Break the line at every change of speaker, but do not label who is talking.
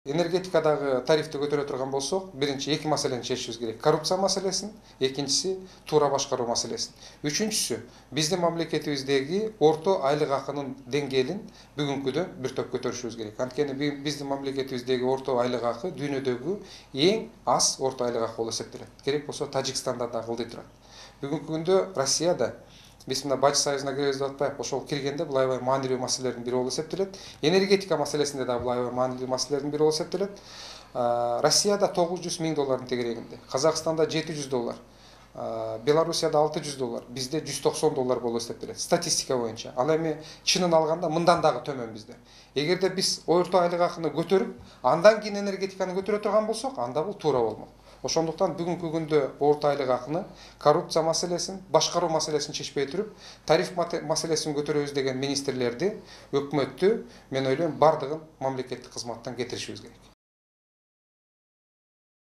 Энергетикадагы тарифти көтөрө турган болсок, биринчи эки маселени чечишибиз керек. Коррупция маселесин, экинчиси туура башкаруу маселесин. Үчүнчүсү, биздин мамлекетибиздеги орто айлык акынын деңгээлин бүгүнкүдөн бир топ көтөрүшүбүз керек. Анткени биздин мамлекетибиздеги орто айлык акы дүйнөдөгү эң аз орто айлык акы болуп эсептелет. Керек болсо Тажикстанда да кылдый турат. Бүгүнкү күндө Россияда биз мына Бачы союзуна киребиз деп атпайбы, ошол киргенде бул аябай маанилүү маселелердин бири болуп эсептелет. Энергетика маселесинде да бул аябай маанилүү маселелердин бири болуп эсептелет. Россияда 900 миң доллардын тегерегинде, Казакстанда 700 доллар, Белоруссияда 600 доллар, бизде 190 доллар болуп эсептелет статистика боюнча. Ал эми чынын алганда мындан дагы төмөн бизде. Эгерде биз орто айлык акыны көтөрүп, андан кийин энергетиканы көтөрө турган болсок, анда бул туура болмок. Ошондуктан бүгүнкү күндө орто айлык акыны коррупция маселесин, башкаруу маселесин чечпей туруп, тариф маселесин көтөрөбүз деген министрлерди, өкмөттү мен ойлойм бардыгын мамлекеттик кызматтан кетиришибиз керек.